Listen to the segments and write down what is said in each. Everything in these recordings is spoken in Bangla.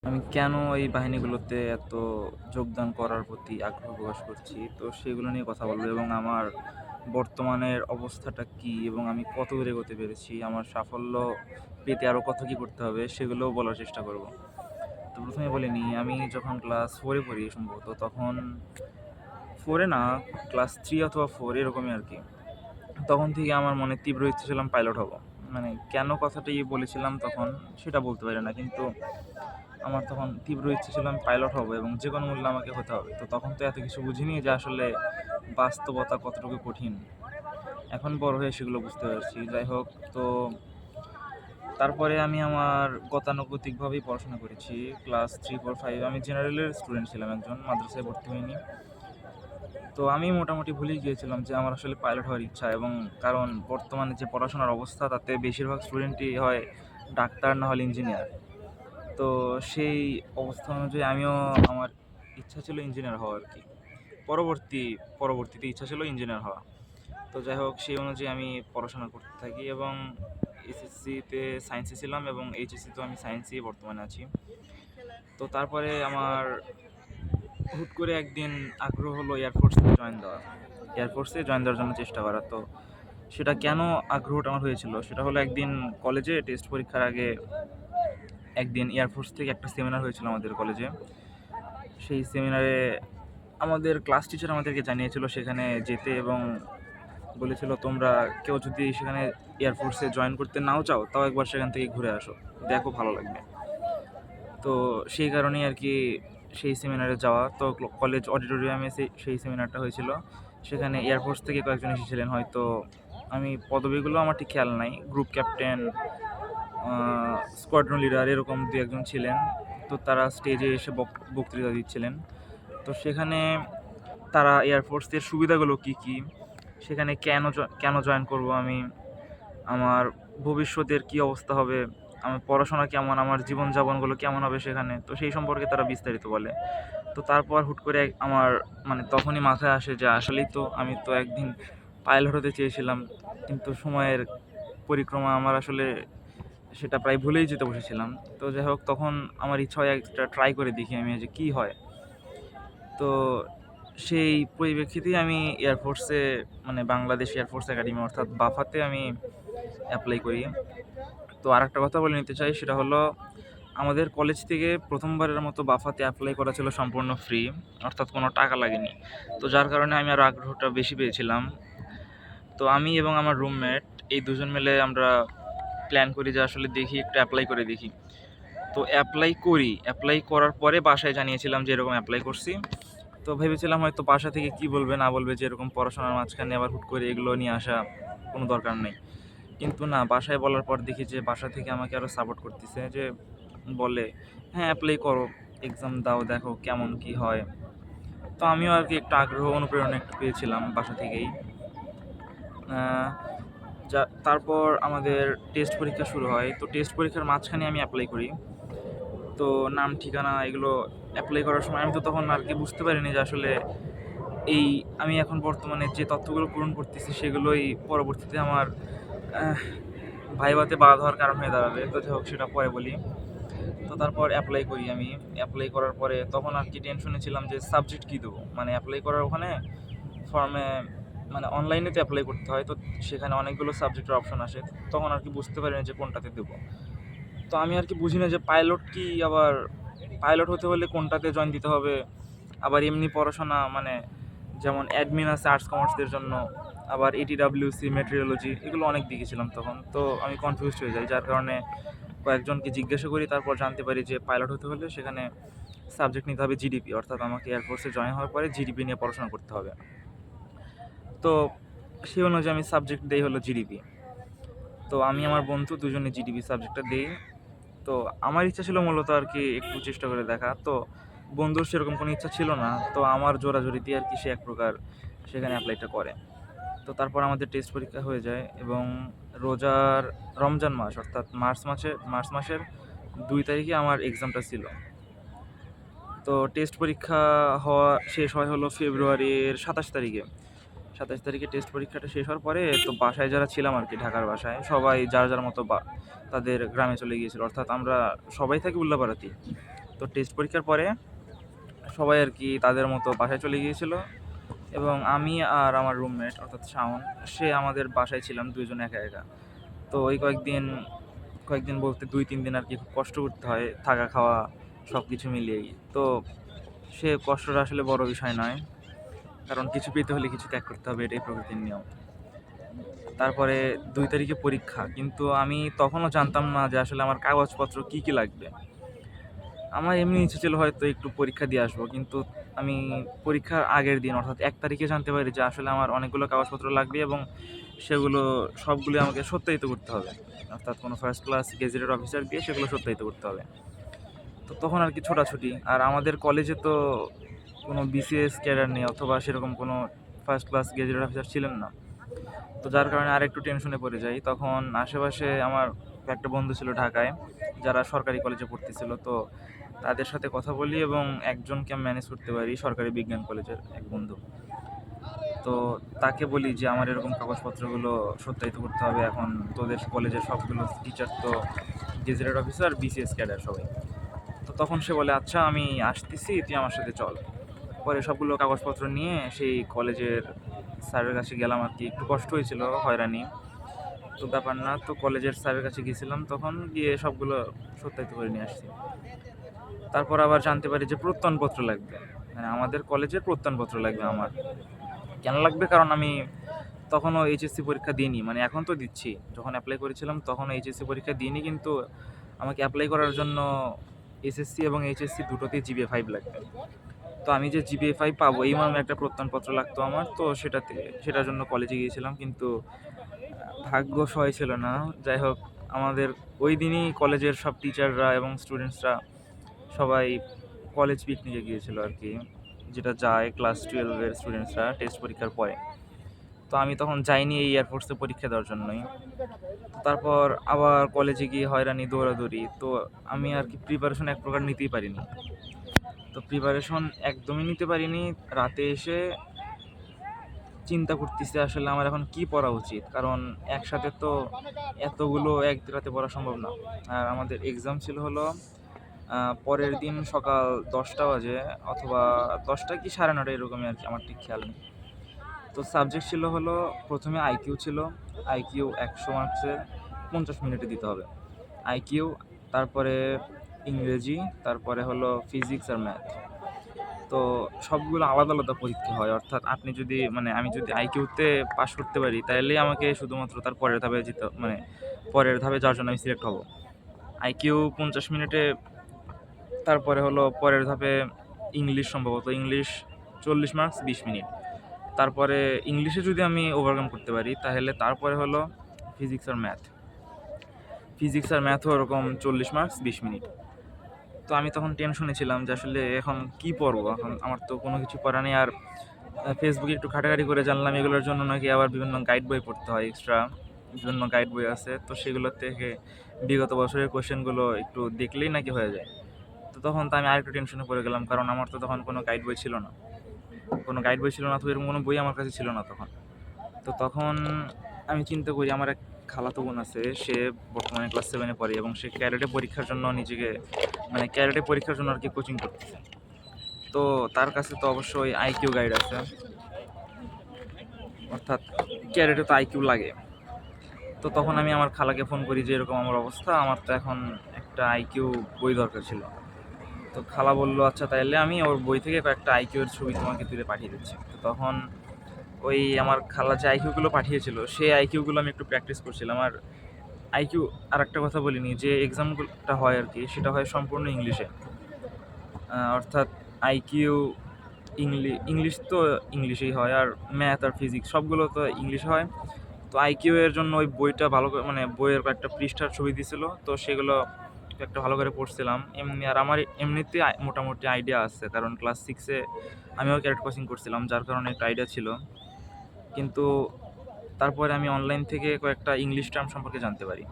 আমি কেন এই বাহিনীগুলোতে এত যোগদান করার প্রতি আগ্রহ প্রকাশ করছি, তো সেগুলো নিয়ে কথা বলবো এবং আমার বর্তমানের অবস্থাটা কী এবং আমি কত দূর এগোতে পেরেছি, আমার সাফল্য পেতে আরও কত কী করতে হবে সেগুলোও বলার চেষ্টা করব। তো প্রথমে বলে নিই, আমি যখন ক্লাস 4-এ পড়ি সম্ভবত, তখন 4-এ না, ক্লাস 3 অথবা 4 এরকমই আর কি। তখন থেকে আমার মনে তীব্র ইচ্ছে ছিলাম পাইলট হব। মানে কেন কথাটি বলেছিলাম তখন সেটা বলতে পারি না, কিন্তু আমার তখন তীব্র ইচ্ছে ছিল আমি পাইলট হব এবং যে কোনো মূল্যে আমাকে হতে হবে। তো তখন তো এত কিছু বুঝিনি যে আসলে বাস্তবতা কতটুকু কঠিন। এখন বড় হয়ে সেগুলো বুঝতে পারছি। যাই হোক, তো তারপরে আমি আমার গতানুগতিকভাবেই পড়াশোনা করেছি। ক্লাস 3, 4, 5 আমি জেনারেলের স্টুডেন্ট ছিলাম একজন, মাদ্রাসায় ভর্তি হইনি। তো আমি মোটামুটি ভুলেই গিয়েছিলাম যে আমার আসলে পাইলট হওয়ার ইচ্ছা, এবং কারণ বর্তমানে যে পড়াশোনার অবস্থা তাতে বেশিরভাগ স্টুডেন্টই হয় ডাক্তার না হলে ইঞ্জিনিয়ার। তো সেই অবস্থা অনুযায়ী আমিও, আমার ইচ্ছা ছিল ইঞ্জিনিয়ার হওয়া আর কি। পরবর্তীতে ইচ্ছা ছিল ইঞ্জিনিয়ার হওয়া। তো যাই হোক, সেই অনুযায়ী আমি পড়াশোনা করতে থাকি এবং এসএসসিতে সায়েন্সে ছিলাম এবং এইচএসসিতেও আমি সায়েন্সেই বর্তমানে আছি। তো তারপরে আমার হুট করে একদিন আগ্রহ হলো এয়ারফোর্সে জয়েন দেওয়ার জন্য চেষ্টা করা। তো সেটা কেন আগ্রহটা আমার হয়েছিল, সেটা হলো একদিন কলেজে টেস্ট পরীক্ষার আগে একদিন এয়ারফোর্স থেকে একটা সেমিনার হয়েছিল আমাদের কলেজে। সেই সেমিনারে আমাদের ক্লাস টিচার আমাদেরকে জানিয়েছিল সেখানে যেতে, এবং বলেছিল তোমরা কেউ যদি সেখানে এয়ারফোর্সে জয়েন করতে নাও চাও, তাও একবার সেখান থেকে ঘুরে আসো, দেখো ভালো লাগবে। তো সেই কারণেই আর কি সেই সেমিনারে যাওয়া। তো কলেজ অডিটোরিয়ামে সেই সেমিনারটা হয়েছিল। সেখানে এয়ারফোর্স থেকে কয়েকজন এসেছিলেন, হয়তো আমি পদবিগুলো আমার ঠিক খেয়াল নাই, গ্রুপ ক্যাপ্টেন, স্কোয়াড্রন লিডার এরকম দু একজন ছিলেন। তো তারা স্টেজে এসে বক্তৃতা দিচ্ছিলেন। তো সেখানে তারা এয়ারফোর্সের সুবিধাগুলো কী কী, সেখানে কেন জয়েন করব আমি, আমার ভবিষ্যতের কী অবস্থা হবে, আমার পড়াশোনা কেমন, আমার জীবনযাপনগুলো কেমন হবে সেখানে, তো সেই সম্পর্কে তারা বিস্তারিত বলে। তো তারপর হুট করে আমার মানে তখনই মাথায় আসে যে আসলেই তো আমি তো একদিন পাইলট হতে চেয়েছিলাম, কিন্তু সময়ের পরিক্রমা আমার আসলে সেটা প্রায় ভুলেই যেতে বসেছিলাম। তো যাই হোক, তখন আমার ইচ্ছা হয় একটা ট্রাই করে দেখি আমি যে কী হয়। তো সেই পরিপ্রেক্ষিতেই আমি এয়ারফোর্সে, মানে বাংলাদেশ এয়ারফোর্স একাডেমি অর্থাৎ বাফাতে আমি অ্যাপ্লাই করি। তো আরেকটা কথা বলে নিতে চাই, সেটা হলো আমাদের কলেজ থেকে প্রথমবারের মতো বাফাতে অ্যাপ্লাই করা ছিল সম্পূর্ণ ফ্রি, অর্থাৎ কোনো টাকা লাগেনি। তো যার কারণে আমি আরও আগ্রহটা বেশি পেয়েছিলাম। তো আমি এবং আমার রুমমেট এই দুজন মিলে আমরা প্ল্যান করি যে আসলে দেখি একটু অ্যাপ্লাই করে দেখি। তো অ্যাপ্লাই করার পরে বাসায় জানিয়েছিলাম যে এরকম অ্যাপ্লাই করছি। তো ভেবেছিলাম হয়তো বাসা থেকে কী বলবে না বলবে, যে এরকম পড়াশোনার মাঝখানে আবার হুট করে এগুলো নিয়ে আসা কোনো দরকার নেই। কিন্তু না, বাসায় বলার পর দেখি যে বাসা থেকে আমাকে আরও সাপোর্ট করতেছে, যে বলে হ্যাঁ অ্যাপ্লাই করো, এক্সাম দাও, দেখো কেমন কী হয়। তো আমিও আর কি একটু আগ্রহ অনুপ্রেরণা একটু পেয়েছিলাম বাসা থেকেই। তারপর আমাদের টেস্ট পরীক্ষা শুরু হয়। তো টেস্ট পরীক্ষার মাঝখানে আমি অ্যাপ্লাই করি। তো নাম ঠিকানা এগুলো অ্যাপ্লাই করার সময় আমি তো তখন আর কি বুঝতে পারিনি যে আসলে এই আমি এখন বর্তমানে যে তথ্যগুলো পূরণ করতেছি সেগুলোই পরবর্তীতে আমার ভাইভাতে বাধা হওয়ার কারণ হয়ে দাঁড়াবে। তো যাই হোক, সেটা পরে বলি। তো তারপর অ্যাপ্লাই করি আমি। অ্যাপ্লাই করার পরে তখন আর কি টেনশনে ছিলাম যে সাবজেক্ট কী দেবো। মানে অ্যাপ্লাই করার ওখানে ফর্মে, মানে অনলাইনে তো অ্যাপ্লাই করতে হয়, তো সেখানে অনেকগুলো সাবজেক্টের অপশন আসে। তখন আর কি বুঝতে পারিনি যে কোনটাতে দেবো। তো আমি আর কি বুঝি না যে পাইলট হতে হলে কোনটাতে জয়েন দিতে হবে। আবার এমনি পড়াশোনা, মানে যেমন অ্যাডমিন আছে আর্টস কমার্সদের জন্য, আবার এটিডাব্লিউসি, মেটেরিওলজি, এগুলো অনেক দেখেছিলাম তখন। তো আমি কনফিউজড হয়ে যাই, যার কারণে কয়েকজনকে জিজ্ঞাসা করি, তারপর জানতে পারি যে পাইলট হতে হলে সেখানে সাবজেক্ট নিতে হবে জিডিপি, অর্থাৎ আমাকে এয়ারফোর্সে জয়েন হওয়ার পরে জিডিপি নিয়ে পড়াশোনা করতে হবে। তো সেই অনুযায়ী আমি সাবজেক্ট দেই হলো জিডিপি। তো আমি আমার বন্ধু দুজনে জিডিপি সাবজেক্টটা দিই। তো আমার ইচ্ছা ছিল মূলত আর কি একটু চেষ্টা করে দেখা। তো বন্ধুর সেরকম কোনো ইচ্ছা ছিল না, তো আমার জোরাজুরিতে আর কি সে এক প্রকার সেখানে অ্যাপ্লাইটা করে। তো তারপর আমাদের টেস্ট পরীক্ষা হয়ে যায় এবং রমজান মাস অর্থাৎ মার্চ মাসের 2 তারিখে আমার এক্সামটা ছিল। তো টেস্ট পরীক্ষা শেষ হয় হলো ফেব্রুয়ারির 27 তারিখে টেস্ট পরীক্ষাটা শেষ হওয়ার পরে তো বাসায় যারা ছিলাম আর কি, ঢাকার বাসায় সবাই যার যার মতো তাদের গ্রামে চলে গিয়েছিল, অর্থাৎ আমরা সবাই থাকি উল্লাপাড়াতেই। তো টেস্ট পরীক্ষার পরে সবাই আর কি তাদের মতো বাসায় চলে গিয়েছিল এবং আমি আর আমার রুমমেট অর্থাৎ শাওন, সে আমাদের বাসায় ছিলাম দুইজন একা একা। তো ওই কয়েকদিন বলতে 2-3 দিন আর কি খুব কষ্ট করতে হয় থাকা খাওয়া সব কিছু মিলিয়েই। তো সে কষ্টটা আসলে বড় বিষয় নয়, কারণ কিছু পেতে হলে কিছু ত্যাগ করতে হবে, এটাই প্রকৃতির নিয়ম। তারপরে 2 তারিখে পরীক্ষা, কিন্তু আমি তখনও জানতাম না যে আসলে আমার কাগজপত্র কী কী লাগবে। আমার এমনি ইচ্ছে ছিল হয়তো একটু পরীক্ষা দিয়ে আসবো, কিন্তু আমি পরীক্ষার আগের দিন অর্থাৎ 1 তারিখে জানতে পারি যে আসলে আমার অনেকগুলো কাগজপত্র লাগবে এবং সেগুলো সবগুলো আমাকে সত্যায়িত করতে হবে, অর্থাৎ কোনো ফার্স্ট ক্লাস গেজেটেড অফিসার দিয়ে সেগুলো সত্যায়িত করতে হবে। তো তখন আর কি ছোটাছুটি, আর আমাদের কলেজে তো কোনো বিসিএস ক্যাডার নেই অথবা সেরকম কোনো ফার্স্ট ক্লাস গেজেটেড অফিসার ছিলেন না। তো যার কারণে আরেকটু টেনশনে পড়ে যাই। তখন আশেপাশে আমার একটা বন্ধু ছিল ঢাকায়, যারা সরকারি কলেজে পড়তেছিল। তো তাদের সাথে কথা বলি এবং একজনকে আমি ম্যানেজ করতে পারি, সরকারি বিজ্ঞান কলেজের এক বন্ধু। তো তাকে বলি যে আমার এরকম কাগজপত্রগুলো সত্যায়িত করতে হবে, এখন তোদের কলেজের সবগুলো টিচার তো গেজেটেড অফিসার, বিসিএস ক্যাডার সবাই। তো তখন সে বলে আচ্ছা আমি আসতেছি, তুই আমার সাথে চল। পরে সবগুলো কাগজপত্র নিয়ে সেই কলেজের স্যারের কাছে গেলাম আর কি। একটু কষ্ট হয়েছিল, হয়রানি, তো ব্যাপার না। তো কলেজের স্যারের কাছে গিয়েছিলাম, তখন গিয়ে সবগুলো সত্যায়িত করে নিয়ে আসছি। তারপর আবার জানতে পারি যে প্রত্যয়নপত্র লাগবে, মানে আমাদের কলেজের প্রত্যয়নপত্র লাগবে আমার। কেন লাগবে? কারণ আমি তখনও এইচএসসি পরীক্ষা দিইনি, মানে এখন তো দিচ্ছি, যখন অ্যাপ্লাই করেছিলাম তখন এইচএসসি পরীক্ষা দিইনি, কিন্তু আমাকে অ্যাপ্লাই করার জন্য এসএসসি এবং এইচএসসি দুটোতেই জিপিএ 5 লাগবে। তো আমি যে জিপিএ 5 পাবো এই মর্মে একটা প্রত্যয়নপত্র লাগতো আমার, তো সেটার জন্য কলেজে গিয়েছিলাম, কিন্তু ভাগ্য সহায় ছিল না। যাই হোক, আমাদের ওই দিনই কলেজের সব টিচাররা এবং স্টুডেন্টসরা সবাই কলেজ পিকনিকে গিয়েছিল আর কি, যেটা যায় ক্লাস 12-এর স্টুডেন্টসরা টেস্ট পরীক্ষার পরে। তো আমি তখন যাইনি এই এয়ারফোর্সে পরীক্ষা দেওয়ার জন্যই। তারপর আবার কলেজে গিয়ে হয়রানি, দৌড়াদৌড়ি। তো আমি আর কি প্রিপারেশন এক প্রকার নিতেই পারিনি। তো প্রিপারেশন একদমই নিতে পারিনি। রাতে এসে চিন্তা করতেছি আসলে আমার এখন কি পড়া উচিত, কারণ একসাথে তো এতগুলো এক রাতে পড়া সম্ভব না। আর আমাদের এক্সাম ছিল হলো পরের দিন সকাল 10টা বাজে, অথবা 10টা কি 9:30 এরকমই আর কি, আমার ঠিক খেয়াল নেই। তো সাবজেক্ট ছিল হলো, প্রথমে আইকিউ ছিল। আইকিউ 100 মার্কসের 50 মিনিটে দিতে হবে আইকিউ। তারপরে ইংরেজি, তারপরে হলো ফিজিক্স আর ম্যাথ। তো সবগুলো আলাদা আলাদা পরীক্ষা হয়, অর্থাৎ আপনি যদি আমি যদি আইকিউতে পাস করতে পারি তাহলেই আমাকে শুধুমাত্র তার পরের ধাপে পরের ধাপে যাওয়ার জন্য আমি সিলেক্ট হব। আইকিউ 50 মিনিটে। তারপরে হলো পরের ধাপে ইংলিশ, সম্ভবত ইংলিশ 40 মার্কস 20 মিনিট। তারপরে ইংলিশে যদি আমি ওভারকাম করতে পারি তাহলে তারপরে হলো ফিজিক্স আর ম্যাথও ওরকম 40 মার্কস 20 মিনিট। তো আমি তখন টেনশনে ছিলাম যে আসলে এখন কি পড়বো, এখন আমার তো কোনো কিছু পড়া নেই। আর ফেসবুকে একটু ঘাটাঘাটি করে জানলাম এগুলোর জন্য নাকি আবার বিভিন্ন গাইড বই পড়তে হয়, এক্সট্রা বিভিন্ন গাইড বই আছে, তো সেগুলো থেকে বিগত বছরের কোশ্চেনগুলো একটু দেখলেই নাকি হয়ে যায়। তো তখন তো আমি আরেকটু টেনশনে পড়ে গেলাম, কারণ আমার তো তখন কোনো গাইড বই ছিল না, তো এরকম কোনো বই আমার কাছে ছিল না তখন। তো তখন আমি চিন্তা করি, আমার এক খালাতো বোন আছে, সে বর্তমানে ক্লাস 7-এ পড়ে এবং সে ক্যাডেটে পরীক্ষার জন্য আর কি কোচিং করতেছে। তো তার কাছে তো অবশ্যই আইকিউ গাইড আছে, অর্থাৎ ক্যাডেটে তো আইকিউ লাগে। তো তখন আমি আমার খালাকে ফোন করি যে এরকম আমার অবস্থা, আমার তো এখন একটা আইকিউ বই দরকার ছিল। তো খালা বললো আচ্ছা তাইলে আমি ওর বই থেকে কয়েকটা আইকিউর ছবি তোমাকে তুলে পাঠিয়ে দিচ্ছি। তো তখন ওই আমার খালা যে আইকিউগুলো পাঠিয়েছিল সেই আইকিউগুলো আমি একটু প্র্যাকটিস করছিলাম। আর আইকিউ, আর একটা কথা বলিনি, যে এক্সামটা হয় আর কি সেটা হয় সম্পূর্ণ ইংলিশে। অর্থাৎ আইকিউ ইংলিশ তো ইংলিশেই হয়, আর ম্যাথ আর ফিজিক্স সবগুলো তো ইংলিশে হয়। তো আইকিউ এর জন্য ওই বইটা ভালো করে, বইয়ের কয়েকটা পৃষ্ঠার ছবি দিছিল, তো সেগুলো একটা ভালো করে পড়ছিলাম এমনি। আর আমার এমনিতেই মোটামুটি আইডিয়া আছে, কারণ ক্লাস 6-এ আমিও ক্যাডেট কোচিং করছিলাম, যার কারণে একটা আইডিয়া ছিল। কিন্তু তারপরে আমি অনলাইন থেকে কয়েকটা ইংলিশ টার্ম সম্পর্কে জানতে পারি।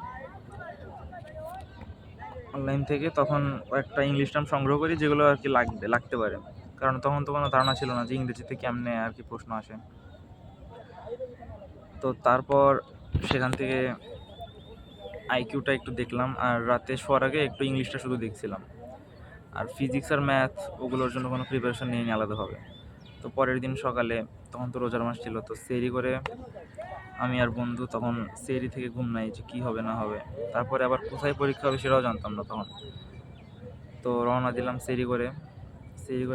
অনলাইন থেকে তখন কয়েকটা ইংলিশ টার্ম সংগ্রহ করি যেগুলো আর কি লাগতে পারে, কারণ তখন তো কোনো ধারণা ছিল না যে ইংরেজিতে কেমনে আর কি প্রশ্ন আসে। তো তারপর সেখান থেকে আইকিউটা একটু দেখলাম, আর রাতে শোয়ার আগে একটু ইংলিশটা শুধু দেখছিলাম। আর ফিজিক্স আর ম্যাথ ওগুলোর জন্য কোনো প্রিপারেশন নিয়ে নিই আলাদাভাবে। তো পরের দিন সকালে, তখন তো রোজার মাস ছিল, তো সেহরি করে আমি আর বন্ধু, তখন সেহরি থেকে ঘুম নাই যে কী হবে না হবে। তারপরে আবার কোথায় পরীক্ষা হবে সেটাও জানতাম না তখন। তো রওনা দিলাম সেহরি করে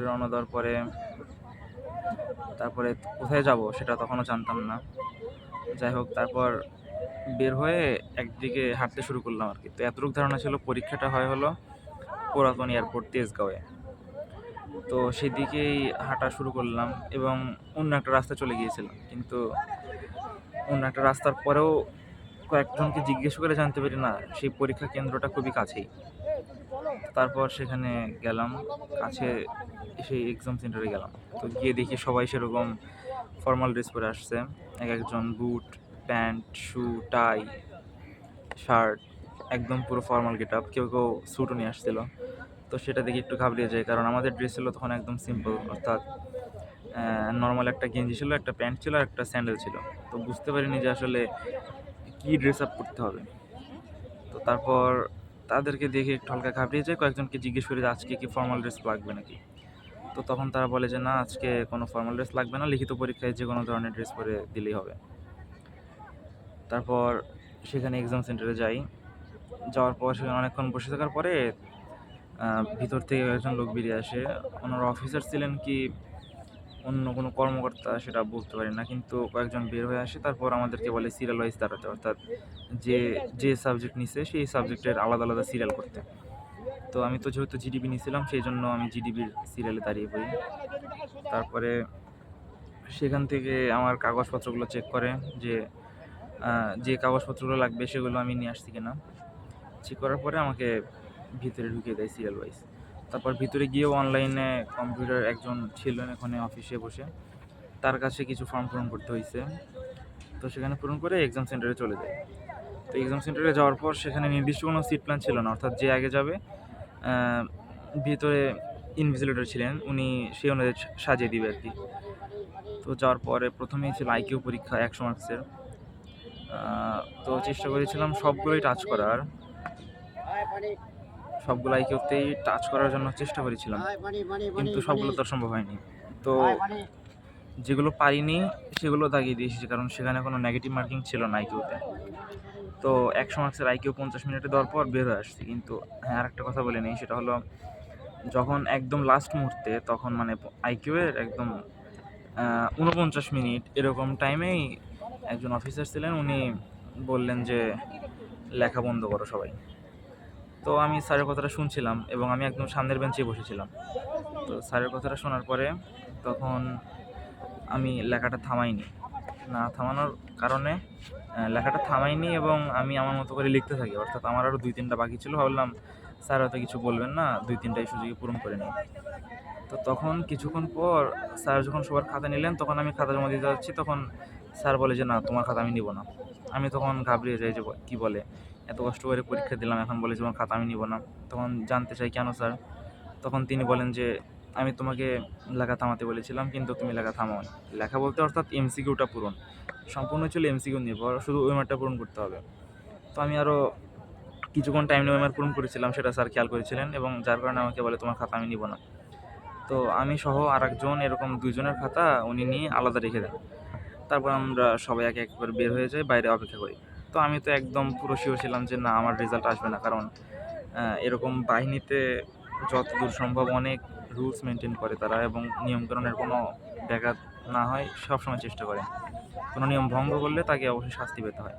রওনা দেওয়ার পরে তারপরে কোথায় যাব সেটা তখনও জানতাম না। যাই হোক, তারপর বের হয়ে একদিকে হাঁটতে শুরু করলাম আর কি। তো এতটুকু ধারণা ছিল পরীক্ষাটা হলো পুরাতন এয়ারপোর্ট তেজগাঁওয়ে। তো সেদিকেই হাঁটা শুরু করলাম এবং অন্য একটা রাস্তা চলে গিয়েছিলাম, কিন্তু অন্য একটা রাস্তার পরেও কয়েকজনকে জিজ্ঞেস করে জানতে পারি না সেই পরীক্ষা কেন্দ্রটা খুবই কাছেই। তারপর সেখানে গেলাম, কাছে সেই এক্সাম সেন্টারে গেলাম। তো গিয়ে দেখি সবাই সেরকম ফর্মাল ড্রেস পরে আসছে, একজন বুট, প্যান্ট, শু, টাই, শার্ট, একদম পুরো ফর্মাল গেট আপ। কেউ কেউ স্যুটও নিয়ে আসছিল। তো সেটা দেখে একটু ঘাবড়িয়ে যায়, কারণ আমাদের ড্রেস ছিল তখন একদম সিম্পল, অর্থাৎ নর্মাল একটা গেঞ্জি ছিল, একটা প্যান্ট ছিল আর একটা স্যান্ডেল ছিল। তো বুঝতে পারিনি যে আসলে কী ড্রেস আপ করতে হবে। তো তারপর তাদেরকে দেখে একটু হালকা ঘাবড়িয়ে যায়। কয়েকজনকে জিজ্ঞেস করি যে আজকে কি ফর্মাল ড্রেস লাগবে নাকি। তো তখন তারা বলে যে না, আজকে কোনো ফর্মাল ড্রেস লাগবে না, লিখিত পরীক্ষায় যে কোনো ধরনের ড্রেস পরে দিলেই হবে। তারপর সেখানে এক্সাম সেন্টারে যাওয়ার পর সেখানে অনেকক্ষণ বসে থাকার পরে ভিতর থেকে একজন লোক বেরিয়ে আসে। ওনারা অফিসার ছিলেন কি অন্য কোনো কর্মকর্তা সেটা বলতে পারি না, কিন্তু কয়েকজন বের হয়ে আসে। তারপর আমাদেরকে বলে সিরিয়াল ওয়াইজ দাঁড়াতে, অর্থাৎ যে যে সাবজেক্ট নিছে সেই সাবজেক্টের আলাদা আলাদা সিরিয়াল করতে। তো আমি তো যেহেতু জিডিপি নিয়েছিলাম, সেই জন্য আমি জিডিপির সিরিয়ালে দাঁড়িয়ে পড়ি। তারপরে সেখান থেকে আমার কাগজপত্রগুলো চেক করে যে যে কাগজপত্রগুলো লাগবে সেগুলো আমি নিয়ে আসছি কিনা। চেক করার পরে আমাকে ভিতরে ঢুকিয়ে দেয় সিরিয়াল ওয়াইজ। তারপর ভিতরে গিয়েও অনলাইনে কম্পিউটার একজন ছিলেন ওখানে অফিসে বসে, তার কাছে কিছু ফর্ম পূরণ করতে হয়েছে। তো সেখানে পূরণ করে এক্সাম সেন্টারে চলে যাই। তো এক্সাম সেন্টারে যাওয়ার পর সেখানে নির্দিষ্ট কোনো সিট প্ল্যান ছিল না, অর্থাৎ যে আগে যাবে ভিতরে ইনভিজিলেটর ছিলেন, উনি সেই অনুযায়ী সাজিয়ে দিবে আর কি। তো যাওয়ার পরে প্রথমেই ছিল আইকিউ পরীক্ষা 100 মার্কসের। তো চেষ্টা করেছিলাম সবগুলোই টাচ করার, সবগুলো আইকিউতেই টাচ করার জন্য চেষ্টা করেছিলাম, কিন্তু সবগুলো তো সম্ভব হয়নি। তো যেগুলো পারিনি সেগুলো দাগিয়ে দিয়ে এসেছি, কারণ সেখানে কোনো নেগেটিভ মার্কিং ছিল না আইকিউতে। তো 100 মার্কসের আইকিউ 50 মিনিটে দেওয়ার পর বের হয়ে আসছি। কিন্তু হ্যাঁ, আরেকটা কথা বলে নেই, সেটা হলো যখন একদম লাস্ট মুহূর্তে, তখন মানে আইকিউ এর একদম 49 মিনিট এরকম টাইমেই একজন অফিসার ছিলেন, উনি বললেন যে লেখা বন্ধ করো সবাই। তো আমি স্যারের কথাটা শুনছিলাম এবং আমি একদম সামনের বেঞ্চে বসেছিলাম। তো স্যারের কথাটা শোনার পরে তখন আমি লেখাটা থামাইনি। না থামানোর কারণে লেখাটা থামাইনি এবং আমি আমার মতো করে লিখতে থাকি, অর্থাৎ আমার আরও 2-3টা বাকি ছিল। ভাবলাম স্যার হয়তো কিছু বলবেন না, 2-3টাই সুযোগে পূরণ করে নিই। তো তখন কিছুক্ষণ পর স্যার যখন সবার খাতা নিলেন, তখন আমি খাতা জমা দিতে যাচ্ছি, তখন স্যার বলে যে না, তোমার খাতা আমি নিব না। আমি তখন ঘাবড়িয়ে যাই যে কী বলে, এত কষ্ট করে পরীক্ষা দিলাম, এখন বলে যে তোমার খাতা আমি নিব না। তখন জানতে চাই কেন স্যার। তখন তিনি বলেন যে আমি তোমাকে লেখা থামাতে বলেছিলাম, কিন্তু তুমি লেখা থামাওনি। লেখা বলতে অর্থাৎ এমসিকিউটা পূরণ, সম্পূর্ণ ছিল এমসিকিউ নির্ভর, শুধু ওএমআরটা পূরণ করতে হবে। তো আমি আরও কিছুক্ষণ টাইম নিয়ে ওএমআর পূরণ করেছিলাম, সেটা স্যার খেয়াল করেছিলেন এবং যার কারণে আমাকে বলে তোমার খাতা আমি নিব না। তো আমি সহ আরেকজন, এরকম 2 জনের খাতা উনি নিয়ে আলাদা রেখে দেন। তারপর আমরা সবাই এক এক করে বের হয়ে যাই, বাইরে অপেক্ষা করি। তো আমি তো একদম পুরো শিওর ছিলাম যে না, আমার রেজাল্ট আসবে না, কারণ এরকম বাহিনীতে যতদূর সম্ভব অনেক রুলস মেনটেন করে তারা, এবং নিয়মকানুনের কোনো ব্যাঘাত না হয় সবসময় চেষ্টা করে। কোনো নিয়ম ভঙ্গ করলে তাকে অবশ্যই শাস্তি পেতে হয়।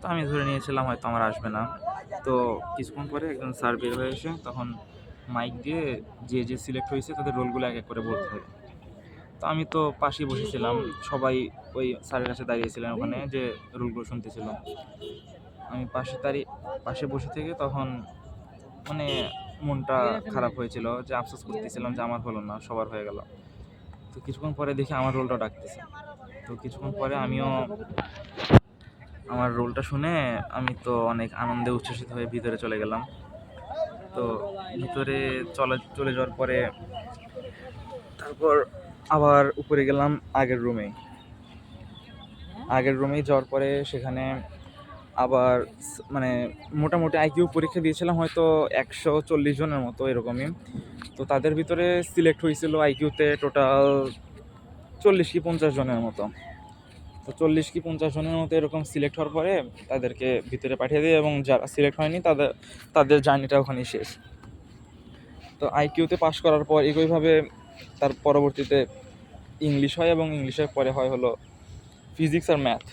তো আমি ধরে নিয়েছিলাম হয়তো আমার আসবে না। তো কিছুক্ষণ পরে একজন স্যার বের হয়ে এসে তখন মাইক দিয়ে যে সিলেক্ট হয়েছে তাদের রোলগুলো এক এক করে বলতে থাকে। তো আমি তো পাশেই বসেছিলাম, সবাই ওই স্যারের কাছে দাঁড়িয়েছিলেন ওখানে, যে রোলগুলো শুনতেছিল। আমি পাশে বসে থেকে তখন মানে মনটা খারাপ হয়েছিল, যে আফসোস করতেছিলাম যে আমার হলো না, সবার হয়ে গেল। তো কিছুক্ষণ পরে দেখি আমার রোলটা ডাকতেছে। তো কিছুক্ষণ পরে আমিও আমার রোলটা শুনে আমি তো অনেক আনন্দে উচ্ছ্বসিত হয়ে ভিতরে চলে গেলাম। তো ভিতরে চলে যাওয়ার পরে তারপর আবার উপরে গেলাম আগের রুমেই যাওয়ার পরে সেখানে আবার মানে মোটামুটি আইকিউ পরীক্ষা দিয়েছিলাম হয়তো 140 জনের মতো এরকমই। তো তাদের ভিতরে সিলেক্ট হয়েছিল আইকিউতে টোটাল 40 কি 50 জনের মতো। তো 40 কি 50 জনের মতো এরকম সিলেক্ট হওয়ার পরে তাদেরকে ভিতরে পাঠিয়ে দিই, এবং যারা সিলেক্ট হয়নি তাদের জার্নিটা ওখানেই শেষ। তো আইকিউতে পাশ করার পর একইভাবে তার পরবর্তীতে ইংলিশ হয়, এবং ইংলিশের পরে হয় হলো ফিজিক্স আর ম্যাথ।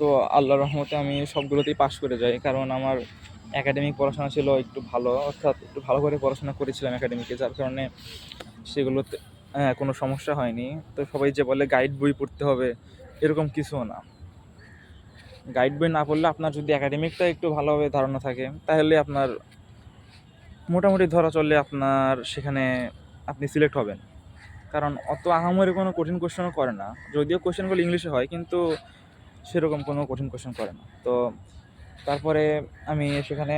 তো আল্লাহর রহমতে আমি সবগুলোতেই পাশ করে যাই, কারণ আমার একাডেমিক পড়াশোনা ছিল একটু ভালো, অর্থাৎ একটু ভালো করে পড়াশোনা করেছিলাম একাডেমিকে, যার কারণে সেগুলোতে কোনো সমস্যা হয়নি। তো সবাই যে বলে গাইড বই পড়তে হবে, এরকম কিছুও না। গাইড বই না পড়লে আপনার যদি একাডেমিকটা একটু ভালোভাবে ধারণা থাকে, তাহলে আপনার মোটামুটি ধরা চললে আপনার সেখানে আপনি সিলেক্ট হবেন। কারণ অত আহামরি কোনো কঠিন কোশ্চেনও করে না, যদিও কোশ্চেনগুলো ইংলিশে হয়, কিন্তু সেরকম কোনো কঠিন কোশ্চেন করে না। তো তারপরে আমি সেখানে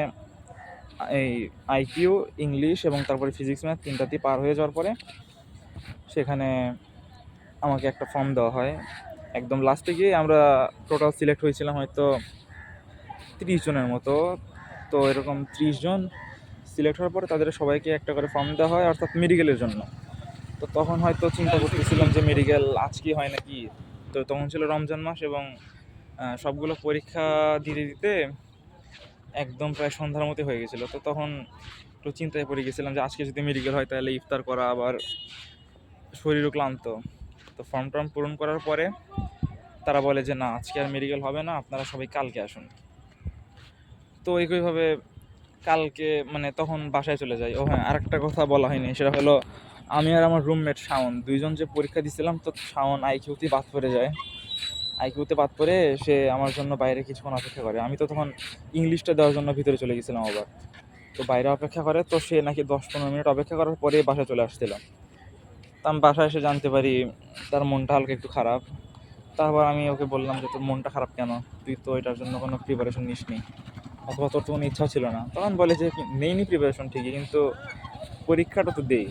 এই আইকিউ, ইংলিশ এবং তারপরে ফিজিক্স ম্যাথ তিনটাতেই পার হয়ে যাওয়ার পরে সেখানে আমাকে একটা ফর্ম দেওয়া হয়। একদম লাস্টে গিয়ে আমরা টোটাল সিলেক্ট হয়েছিলাম হয়তো 30 জনের মতো। তো এরকম 30 জন সিলেক্ট হওয়ার পরে তাদের সবাইকে একটা করে ফর্ম দেওয়া হয়, অর্থাৎ মেডিকেলের জন্য। তো তখন হয়তো চিন্তা করতেছিলাম যে মেডিকেল আজকে হয় নাকি। তো তখন ছিল রমজান মাস, এবং সবগুলো পরীক্ষা দিতে দিতে একদম প্রায় সন্ধ্যার মতো হয়ে গেছিলো। তো তখন একটু চিন্তায় পড়ে গেছিলাম যে আজকে যদি মেডিকেল হয় তাহলে ইফতার করা, আবার শরীরও ক্লান্ত। তো ফর্ম টর্ম পূরণ করার পরে তারা বলে যে না, আজকে আর মেডিকেল হবে না, আপনারা সবাই কালকে আসুন। তো একইভাবে কালকে মানে তখন বাসায় চলে যাই। ও হ্যাঁ, আরেকটা কথা বলা হয়নি, সেটা হলো আমি আর আমার রুমমেট শাওন দুইজন যে পরীক্ষা দিছিলাম, তো শাওন আইকিউতে বাদ পড়ে যায়। আইকিউতে বাদ পড়ে সে আমার জন্য বাইরে কিছুক্ষণ অপেক্ষা করে। আমি তো তখন ইংলিশটা দেওয়ার জন্য ভিতরে চলে গেছিলাম আবার। তো বাইরে অপেক্ষা করে, তো সে নাকি 10-15 মিনিট অপেক্ষা করার পরে বাসায় চলে আসছিলাম। তো আমি বাসায় এসে জানতে পারি তার মনটা হালকা একটু খারাপ। তারপর আমি ওকে বললাম যে তোর মনটা খারাপ কেন, তুই তো এটার জন্য কোনো প্রিপারেশন নিসনি, অথবা তোর তো কোনো ইচ্ছা ছিল না। তখন বলে যে নেইনি প্রিপারেশন ঠিকই, কিন্তু পরীক্ষাটা তো দেই,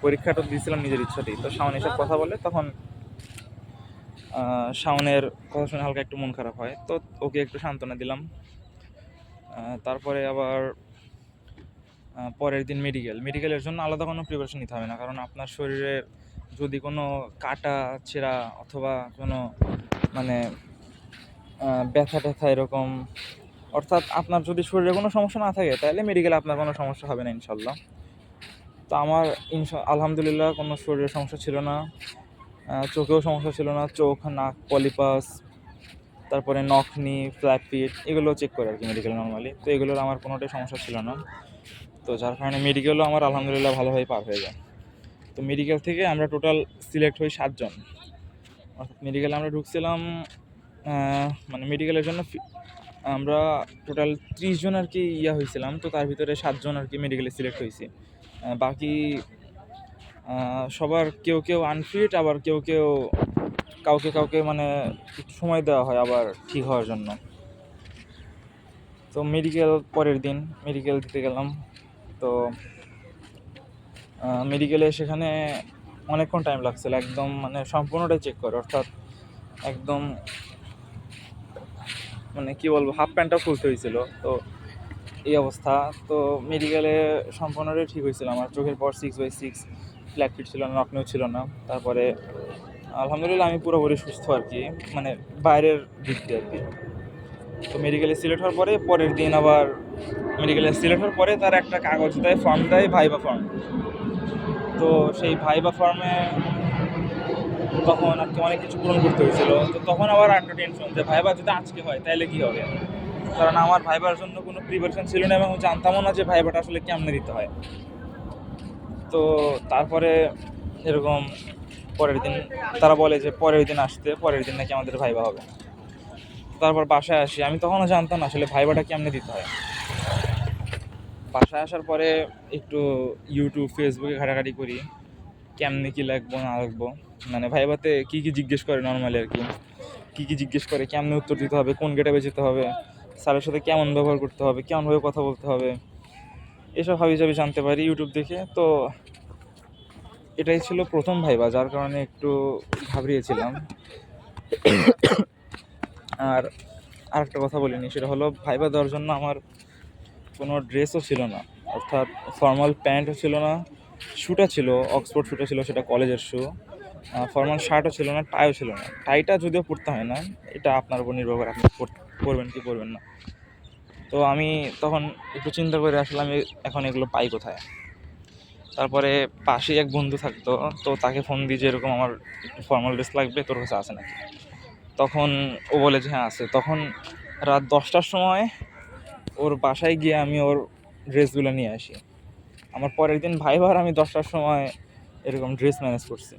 পরীক্ষাটা দিয়েছিলাম নিজের ইচ্ছাতেই। তো শাওন এসব কথা বলে, তখন শাওনের কথা শুনে হালকা একটু মন খারাপ হয়। তো ওকে একটু সান্ত্বনা দিলাম। তারপরে আবার পরের দিন মেডিকেলের জন্য আলাদা কোনো প্রিপারেশন নিতে হবে না, কারণ আপনার শরীরের যদি কোনো কাটা ছেঁড়া অথবা কোনো মানে ব্যথা ট্যাথা এরকম, অর্থাৎ আপনার যদি শরীরে কোনো সমস্যা না থাকে তাহলে মেডিকেলে আপনার কোনো সমস্যা হবে না ইনশাল্লাহ। তো আমার আলহামদুলিল্লাহ কোনো শরীরের সমস্যা ছিল না, চোখেও সমস্যা ছিল না। চোখ, নাক, পলিপাস, তারপরে নখনি, ফ্ল্যাট ফিট, এগুলো চেক করে আর কি মেডিকেল নর্মালি। তো এগুলোর আমার কোনোটাই সমস্যা ছিল না। তো যার কারণে মেডিকেলও আমার আলহামদুলিল্লাহ ভালোভাবে পার হয়ে যায়। তো মেডিকেল থেকে আমরা টোটাল সিলেক্ট হই 7 জন। অর্থাৎ মেডিকেলে আমরা ঢুকছিলাম, মানে মেডিকেলের জন্য আমরা টোটাল 30 জন আর কি হয়েছিলাম। তো তার ভিতরে 7 জন আর কি মেডিকেলে সিলেক্ট হয়েছি। বাকি সবার কেউ কেউ আনফিট, আবার কেউ কাউকে মানে একটু সময় দেওয়া হয় আবার ঠিক হওয়ার জন্য। তো পরের দিন মেডিকেল দিতে গেলাম। তো মেডিকেলে সেখানে অনেকক্ষণ টাইম লাগছিল, একদম মানে সম্পূর্ণটাই চেক করে, অর্থাৎ একদম মানে কি বলবো, হাফ প্যান্টটাও খুলতে হয়েছিল। তো এই অবস্থা। তো মেডিকেলে সম্পূর্ণটাই ঠিক হয়েছিল। আমার চোখের পর 6/6 ফ্ল্যাট ফিট ছিল না, নকনেও ছিল না। তারপরে আলহামদুলিল্লাহ আমি পুরোপুরি সুস্থ আর কি, মানে বাইরের দিক দিয়ে আর কি। তো মেডিকেলে সিলেক্ট হওয়ার পরে পরের দিন আবার মেডিকেলে সিলেক্ট হওয়ার পরে তার একটা কাগজ দেয়, ফর্ম দেয়, ভাইবা ফর্ম। তো সেই ভাইবা ফর্মে তখন আর কি অনেক কিছু পূরণ করতে হয়েছিল। তো তখন আবার একটা টেনশন যে ভাইবা যদি আজকে হয় তাহলে কী হবে, কারণ আমার ভাইবার জন্য কোনো প্রিপারেশন ছিল না, এবং জানতামও না যে ভাইবাটা আসলে কেমনে দিতে হয়। তো তারপরে এরকম পরের দিন তারা বলে যে পরের দিন আসতে, পরের দিন নাকি আমাদের ভাইবা হবে। তারপর বাসায় আসি, আমি তখনও জানতাম না আসলে ভাইবাটা কেমনে দিতে হয়। বাসায় আসার পরে একটু ইউটিউব, ফেসবুকে ঘাটাঘাটি করি কেমনে কী লাগবো না লাগবো, মানে ভাইবাতে কী কী জিজ্ঞেস করে নর্মালি আর কি কী জিজ্ঞেস করে, কেমনে উত্তর দিতে হবে, কোন গেটে যেতে হবে, স্যারের সাথে কেমন ব্যবহার করতে হবে, কেমনভাবে কথা বলতে হবে, এসব হাবিজাবি জানতে পারি ইউটিউব দেখে। তো এটাই ছিল প্রথম ভাইবা, যার কারণে একটু ঘাবড়িয়েছিলাম। আর আরেকটা কথা বলিনি, সেটা হলো ভাইবা দেওয়ার জন্য আমার কোনো ড্রেসও ছিল না, অর্থাৎ ফর্মাল প্যান্টও ছিল না, শ্যুটা ছিল, অক্সফোর্ড শ্যুটা ছিল, সেটা কলেজের শ্যু। ফর্মাল শার্টও ছিল না, টাইও ছিল না। টাইটা যদিও পরতে হয় না, এটা আপনার উপর নির্ভর করে আপনি পরবেন কি পরবেন না। তো আমি তখন একটু চিন্তা করে আসলে আমি এখন এগুলো পাই কোথায়। তারপরে পাশেই এক বন্ধু থাকতো, তো তাকে ফোন দিই যে এরকম আমার একটু ফর্মাল ড্রেস লাগবে, তোর কাছে আছে নাকি? তখন ও বলে যে হ্যাঁ আছে। তখন রাত 10টার সময় ওর বাসায় গিয়ে আমি ওর ড্রেসগুলো নিয়ে আসি। আমার পরের দিন ভাইবার আমি 10টার সময় এরকম ড্রেস ম্যানেজ করছি।